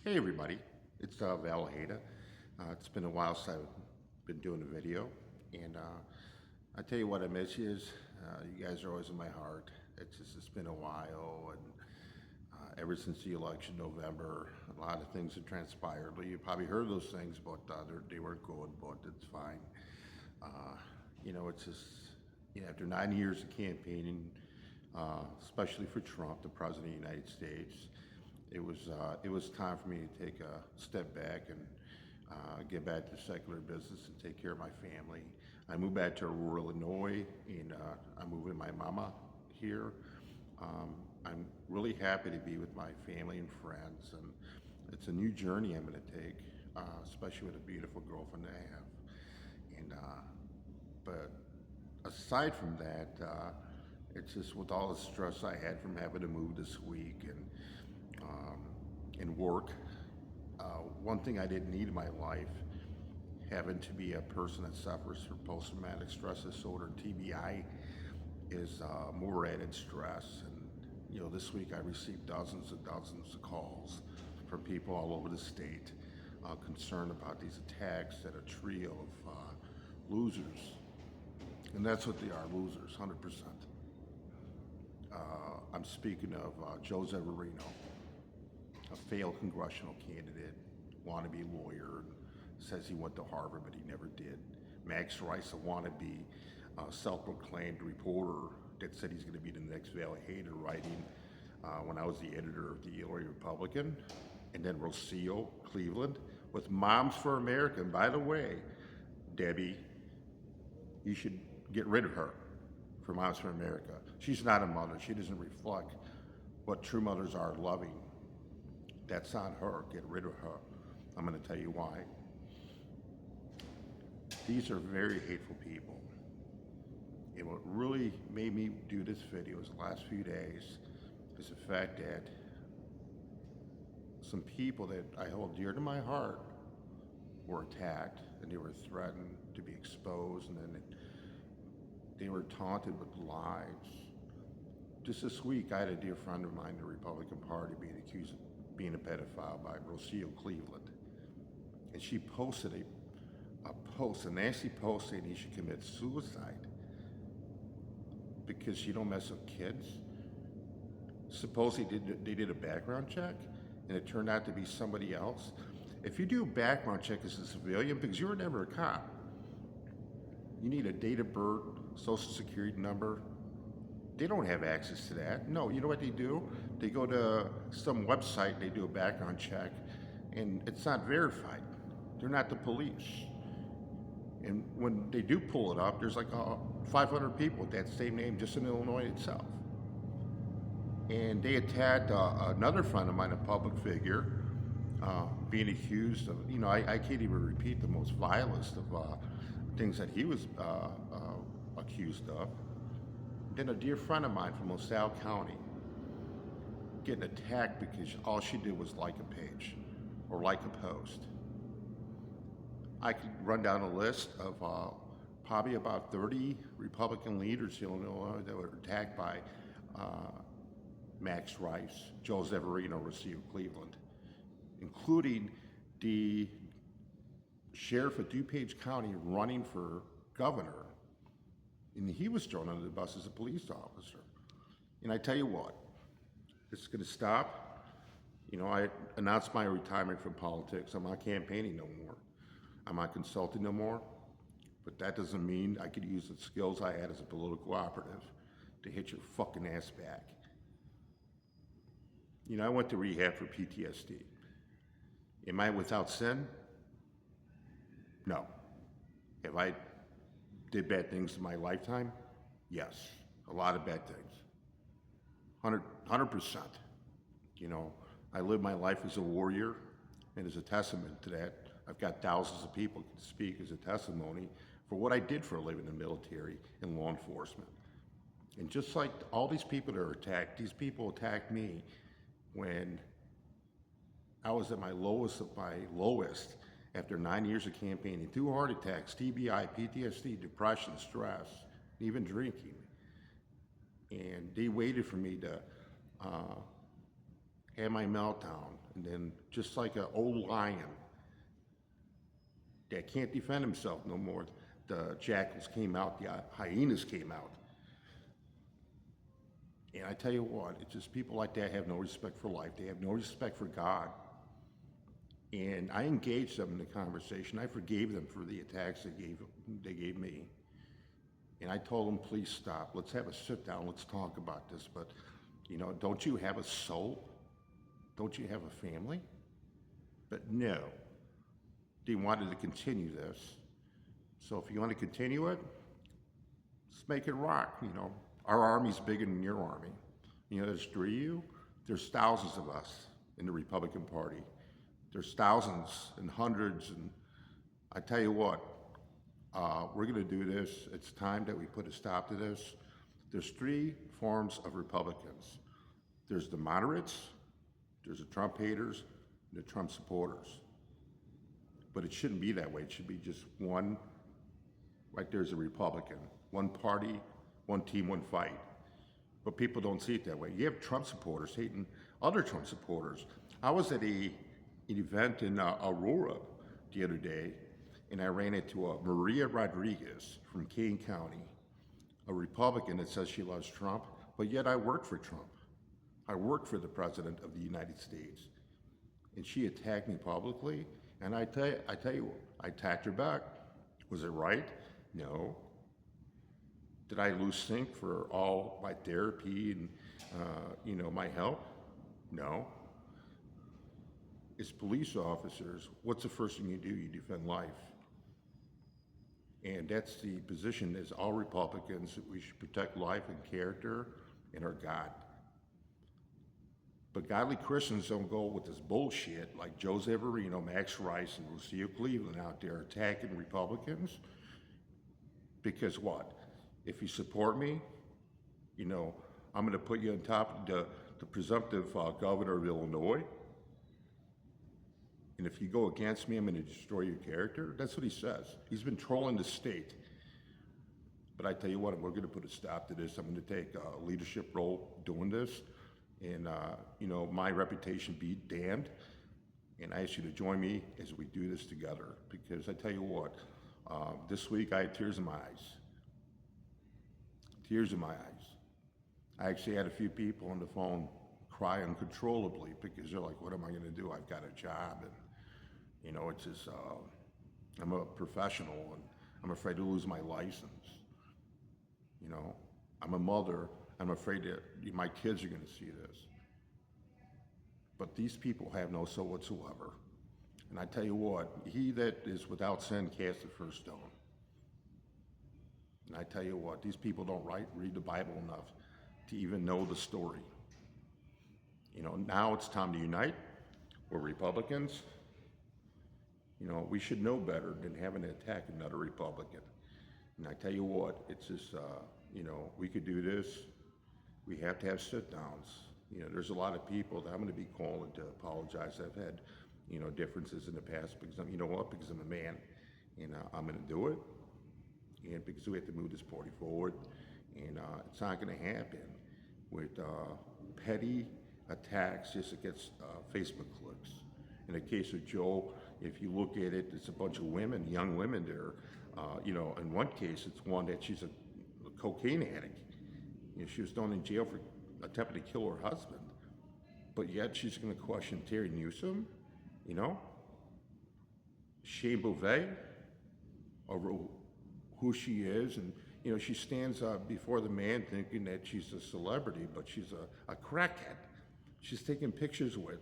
Hey everybody, it's Valheda. It's been a while since I've been doing a video, and I tell you what I miss you is you guys are always in my heart. It's been a while, and ever since the election in November, a lot of things have transpired. You probably heard those things, but they weren't good, but it's fine. Uh, it's just after 9 years of campaigning, especially for Trump, the president of the United States. It was time for me to take a step back and get back to secular business and take care of my family. I moved back to rural Illinois, and I'm moving my mama here. I'm really happy to be with my family and friends, and it's a new journey I'm going to take, especially with a beautiful girlfriend that I have. But aside from that, it's just with all the stress I had from having to move this week and work. One thing I didn't need in my life, having to be a person that suffers from post-traumatic stress disorder, TBI, is more added stress. And this week I received dozens and dozens of calls from people all over the state concerned about these attacks at a trio of losers. And that's what they are, losers, 100%. I'm speaking of Joe Zeverino, a failed congressional candidate, wannabe lawyer, says he went to Harvard, but he never did. Max Rice, a wannabe self-proclaimed reporter that said he's going to be the next Valheda, writing when I was the editor of the Illinois Republican. And then Rocio Cleveland with Moms for America. And by the way, Debbie, you should get rid of her for Moms for America. She's not a mother. She doesn't reflect what true mothers are, loving. That's on her. Get rid of her. I'm going to tell you why. These are very hateful people. And what really made me do this video is the last few days is the fact that some people that I hold dear to my heart were attacked, and they were threatened to be exposed, and then they were taunted with lies. Just this week, I had a dear friend of mine in the Republican Party being accused of being a pedophile by Rocio Cleveland. And she posted a nasty post saying he should commit suicide because you don't mess with kids. Supposedly they did a background check, and it turned out to be somebody else. If you do a background check as a civilian, because you were never a cop, you need a date of birth, social security number. They don't have access to that. No, you know what they do? They go to some website, they do a background check, and it's not verified. They're not the police. And when they do pull it up, there's like 500 people with that same name just in Illinois itself. And they attacked another friend of mine, a public figure, being accused of, I can't even repeat the most vilest of things that he was accused of. Then a dear friend of mine from LaSalle County getting attacked because all she did was like a page or like a post. I could run down a list of probably about 30 Republican leaders in Illinois that were attacked by Max Rice, Joe Zeverino, Rocio Cleveland, including the sheriff of DuPage County running for governor. And he was thrown under the bus as a police officer. And I tell you what, it's going to stop. I announced my retirement from politics. I'm not campaigning no more. I'm not consulting no more. But that doesn't mean I could use the skills I had as a political operative to hit your fucking ass back. I went to rehab for PTSD. Am I without sin? No. Have I did bad things in my lifetime? Yes, a lot of bad things. 100%. I live my life as a warrior, and as a testament to that, I've got thousands of people to speak as a testimony for what I did for a living in the military and law enforcement. And just like all these people that are attacked, these people attacked me when I was at my lowest of my lowest after 9 years of campaigning, 2 heart attacks, TBI, PTSD, depression, stress, even drinking. And they waited for me to have my meltdown, and then just like an old lion that can't defend himself no more, the jackals came out, the hyenas came out. And I tell you what, it's just people like that have no respect for life. They have no respect for God. And I engaged them in the conversation. I forgave them for the attacks they gave me. And I told them, please stop. Let's have a sit down. Let's talk about this. But, don't you have a soul? Don't you have a family? But no, they wanted to continue this. So if you want to continue it, let's make it rock. Our army's bigger than your army. There's 3 of you. There's thousands of us in the Republican Party. There's thousands and hundreds, and I tell you what, we're going to do this. It's time that we put a stop to this. There's 3 forms of Republicans. There's the moderates, there's the Trump haters, and the Trump supporters. But it shouldn't be that way. It should be just one, right there's a Republican. One party, one team, one fight. But people don't see it that way. You have Trump supporters hating other Trump supporters. I was at an event in Aurora the other day, and I ran into Maria Rodriguez from Kane County, a Republican that says she loves Trump, but yet I work for Trump. I work for the President of the United States. And she attacked me publicly, and I tell you, I attacked her back. Was it right? No. Did I lose sync for all my therapy and, my help? No. As police officers, what's the first thing you do? You defend life. And that's the position as all Republicans, that we should protect life and character and our God. But godly Christians don't go with this bullshit like Joe Zavarino, Max Rice, and Lucille Cleveland out there attacking Republicans. Because what? If you support me, I'm going to put you on top of the presumptive governor of Illinois. And if you go against me, I'm going to destroy your character. That's what he says. He's been trolling the state. But I tell you what, we're going to put a stop to this. I'm going to take a leadership role doing this. And, my reputation be damned. And I ask you to join me as we do this together. Because I tell you what, this week I had tears in my eyes. Tears in my eyes. I actually had a few people on the phone cry uncontrollably because they're like, what am I going to do? I've got a job. And, it's just, I'm a professional and I'm afraid to lose my license. I'm a mother. I'm afraid that my kids are going to see this. But these people have no soul whatsoever. And I tell you what, he that is without sin cast the first stone. And I tell you what, these people don't read the Bible enough to even know the story. Now it's time to unite. We're Republicans. We should know better than having to attack another Republican. And I tell you what, it's just, we could do this. We have to have sit-downs. There's a lot of people that I'm going to be calling to apologize. I've had, differences in the past because because I'm a man, and I'm going to do it. And because we have to move this party forward, and it's not going to happen with petty attacks just against Facebook clicks. In the case of Joe, if you look at it, it's a bunch of women, young women there. In one case, it's one that she's a cocaine addict. She was thrown in jail for attempting to kill her husband, but yet she's going to question Terry Newsom, Shane Beauvais, over who she is, and she stands before the man thinking that she's a celebrity, but she's a crackhead. She's taking pictures with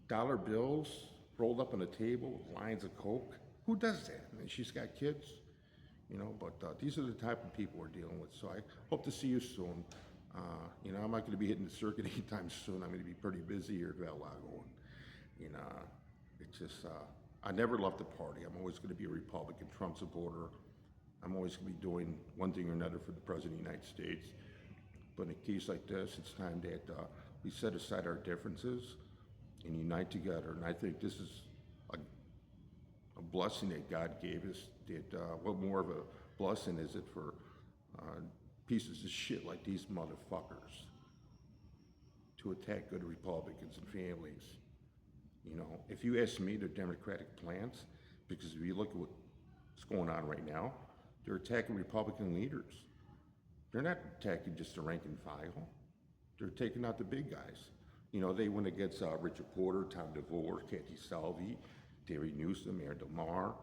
dollar bills rolled up on a table with lines of coke. Who does that? And she's got kids, but these are the type of people we're dealing with. So I hope to see you soon. I'm not going to be hitting the circuit anytime soon. I'm going to be pretty busy here. Got a lot going. It's just, I never left the party. I'm always going to be a Republican Trump supporter. I'm always going to be doing one thing or another for the President of the United States. But in a case like this, it's time that we set aside our differences and unite together. And I think this is a blessing that God gave us. What more of a blessing is it for pieces of shit like these motherfuckers to attack good Republicans and families. If you ask me, their Democratic plans, because if you look at what's going on right now, they're attacking Republican leaders. They're not attacking just the rank and file. They're taking out the big guys. They went against Richard Porter, Tom DeVore, Kathy Salvi, Terry Newsom, Aaron DeMar,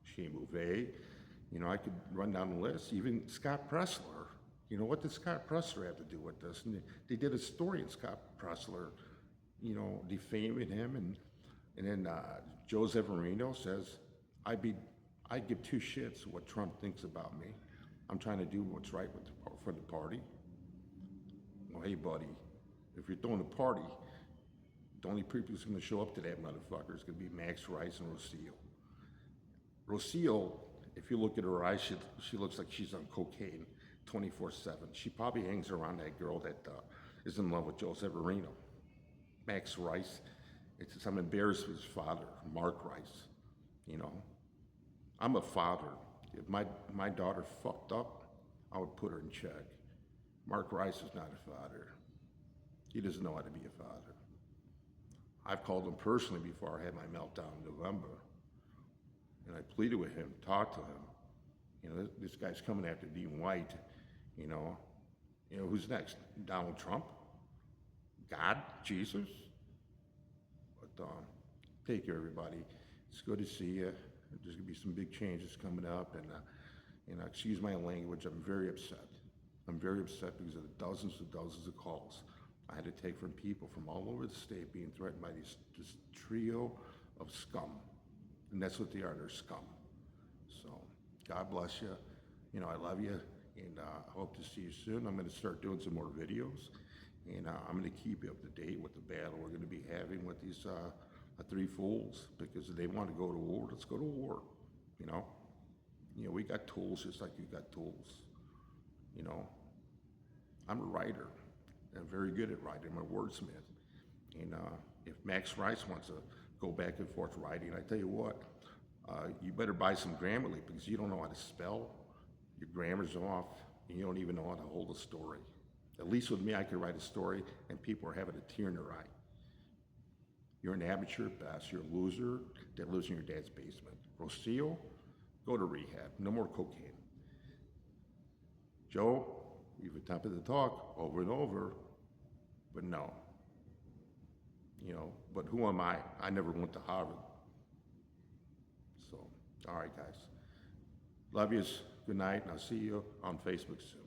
Shane Bouvet. I could run down the list. Even Scott Pressler. What did Scott Pressler have to do with this? And they did a story on Scott Pressler, defaming him. And then Joe Zeverino says, I give two shits what Trump thinks about me. I'm trying to do what's right for the party. Well, hey, buddy, if you're throwing a party, the only people who's going to show up to that motherfucker is going to be Max Rice and Rocio. Rocio, if you look at her eyes, she looks like she's on cocaine 24/7. She probably hangs around that girl that is in love with Joe Severino. Max Rice, I'm embarrassed with his father, Mark Rice. I'm a father. If my daughter fucked up, I would put her in check. Mark Rice is not a father. He doesn't know how to be a father. I've called him personally before I had my meltdown in November. And I pleaded with him, talked to him. This guy's coming after Dean White. Who's next? Donald Trump? God? Jesus? But take care, everybody. It's good to see you. There's going to be some big changes coming up. And excuse my language, I'm very upset. I'm very upset because of the dozens and dozens of calls I had to take from people from all over the state being threatened by this trio of scum. And that's what they are, they're scum. So, God bless you. I love you, and I hope to see you soon. I'm going to start doing some more videos, and I'm going to keep you up to date with the battle we're going to be having with these three fools, because if they want to go to war, let's go to war. We got tools just like you got tools. I'm a writer. I'm very good at writing. I'm a wordsmith. And if Max Rice wants to go back and forth writing, I tell you what, you better buy some Grammarly, because you don't know how to spell. Your grammar's off, and you don't even know how to hold a story. At least with me, I could write a story, and people are having a tear in their eye. You're an amateur at best. You're a loser that lives in your dad's basement. Rocio, go to rehab. No more cocaine. Joe, you've attempted to talk over and over, but no. But who am I? I never went to Harvard. So, all right, guys. Love yous. Good night, and I'll see you on Facebook soon.